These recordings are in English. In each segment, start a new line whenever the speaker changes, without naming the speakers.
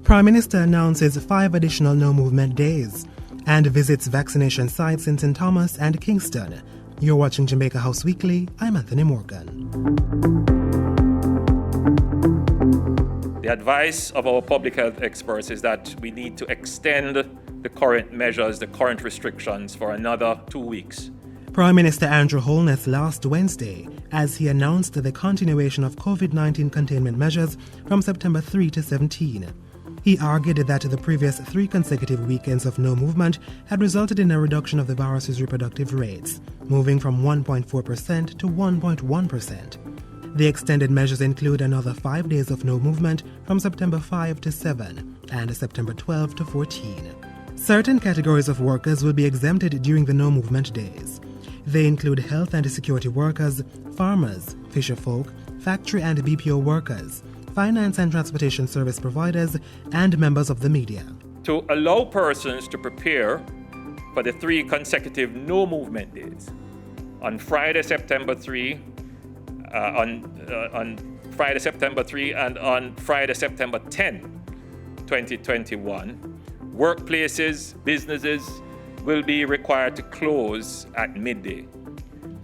Prime Minister announces 5 additional no-movement days and visits vaccination sites in St. Thomas and Kingston. You're watching Jamaica House Weekly. I'm Anthony Morgan.
The advice of our public health experts is that we need to extend the current measures, the current restrictions for another 2 weeks.
Prime Minister Andrew Holness last Wednesday as he announced the continuation of COVID-19 containment measures from September 3 to 17. He argued that the previous 3 consecutive weekends of no movement had resulted in a reduction of the virus's reproductive rates, moving from 1.4% to 1.1%. The extended measures include another 5 days of no movement from September 5 to 7 and September 12 to 14. Certain categories of workers will be exempted during the no movement days. They include health and security workers, farmers, fisherfolk, factory and BPO workers, finance and transportation service providers, and members of the media.
To allow persons to prepare for the 3 consecutive no movement days on Friday, September 3, on Friday, September 3 and on Friday, September 10, 2021, workplaces, businesses will be required to close at midday.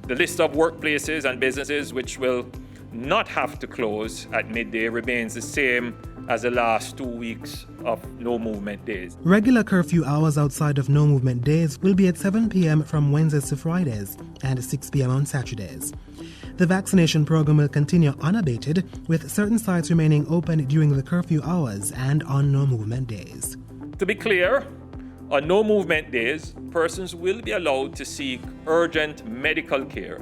The list of workplaces and businesses which will not have to close at midday remains the same as the last 2 weeks of no movement days.
Regular curfew hours outside of no movement days will be at 7 p.m. from Wednesdays to Fridays and 6 p.m. on Saturdays. The vaccination program will continue unabated, with certain sites remaining open during the curfew hours and on no movement days.
To be clear, on no movement days, persons will be allowed to seek urgent medical care,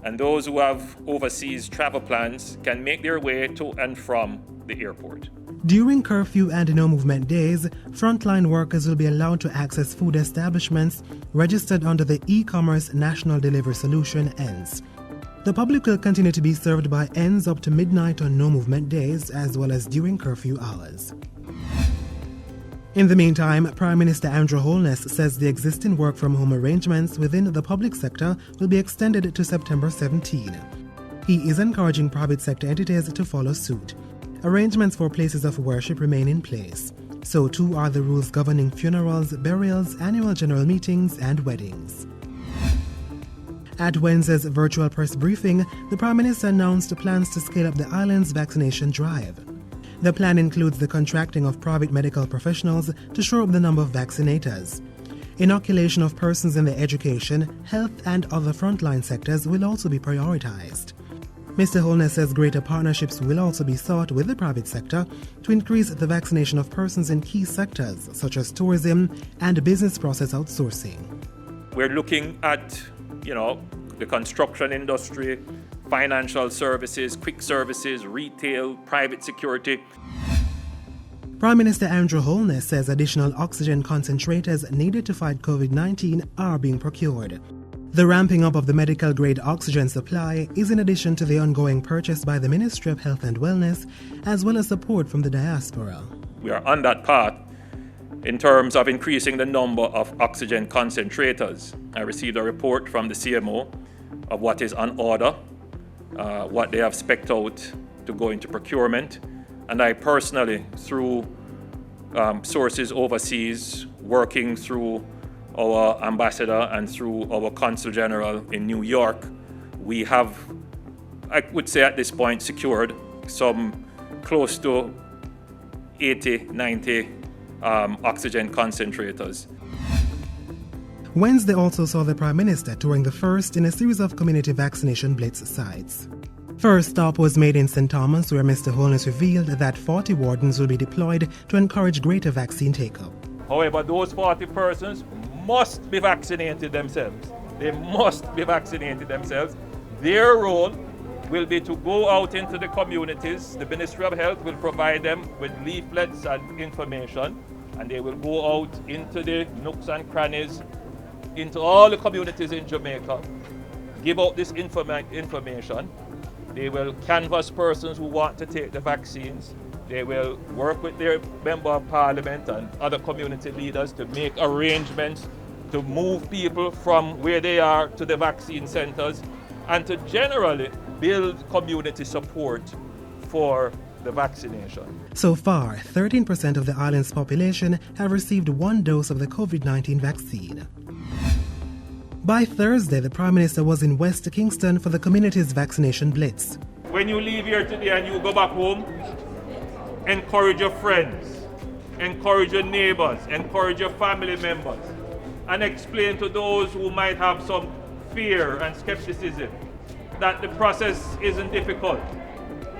and those who have overseas travel plans can make their way to and from the airport.
During curfew and no movement days, frontline workers will be allowed to access food establishments registered under the e-commerce National Delivery Solution ENDS. The public will continue to be served by ENDS up to midnight on no movement days as well as during curfew hours. In the meantime, Prime Minister Andrew Holness says the existing work-from-home arrangements within the public sector will be extended to September 17. He is encouraging private sector entities to follow suit. Arrangements for places of worship remain in place. So too are the rules governing funerals, burials, annual general meetings, and weddings. At Wednesday's virtual press briefing, the Prime Minister announced plans to scale up the island's vaccination drive. The plan includes the contracting of private medical professionals to shore up the number of vaccinators. Inoculation of persons in the education, health, and other frontline sectors will also be prioritized. Mr. Holness says greater partnerships will also be sought with the private sector to increase the vaccination of persons in key sectors such as tourism and business process outsourcing.
We're looking at, the construction industry, financial services, quick services, retail, private security.
Prime Minister Andrew Holness says additional oxygen concentrators needed to fight COVID-19 are being procured. The ramping up of the medical-grade oxygen supply is in addition to the ongoing purchase by the Ministry of Health and Wellness, as well as support from the diaspora.
We are on that path in terms of increasing the number of oxygen concentrators. I received a report from the CMO of what is on order, what they have spec'd out to go into procurement, and I personally, through sources overseas, working through our ambassador and through our consul general in New York, we have, I would say at this point, secured some close to 80, 90 oxygen concentrators.
Wednesday also saw the Prime Minister touring the first in a series of community vaccination Blitz sites. First stop was made in St. Thomas, where Mr. Holness revealed that 40 wardens will be deployed to encourage greater vaccine take-up.
However, those 40 persons must be vaccinated themselves. They must be vaccinated themselves. Their role will be to go out into the communities. The Ministry of Health will provide them with leaflets and information, and they will go out into the nooks and crannies, into all the communities in Jamaica, give out this information. They will canvass persons who want to take the vaccines. They will work with their Member of Parliament and other community leaders to make arrangements to move people from where they are to the vaccine centers and to generally build community support for the vaccination.
So far, 13% of the island's population have received one dose of the COVID-19 vaccine. By Thursday, the Prime Minister was in West Kingston for the community's vaccination blitz.
When you leave here today and you go back home, encourage your friends, encourage your neighbors, encourage your family members, and explain to those who might have some fear and skepticism that the process isn't difficult,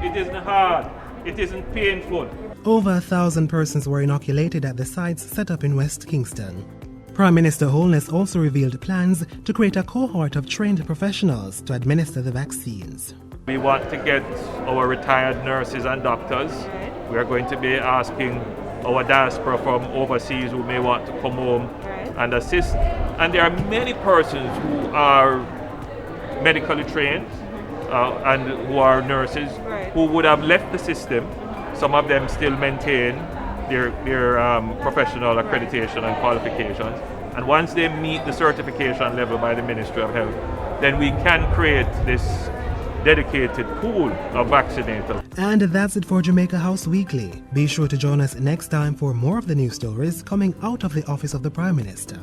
it isn't hard, it isn't painful.
Over 1,000 persons were inoculated at the sites set up in West Kingston. Prime Minister Holness also revealed plans to create a cohort of trained professionals to administer the vaccines.
We want to get our retired nurses and doctors. We are going to be asking our diaspora from overseas who may want to come home and assist. And there are many persons who are medically trained and who are nurses who would have left the system. Some of them still maintain their professional accreditation and qualifications. And once they meet the certification level by the Ministry of Health, then we can create this dedicated pool of vaccinators.
And that's it for Jamaica House Weekly. Be sure to join us next time for more of the news stories coming out of the office of the Prime Minister.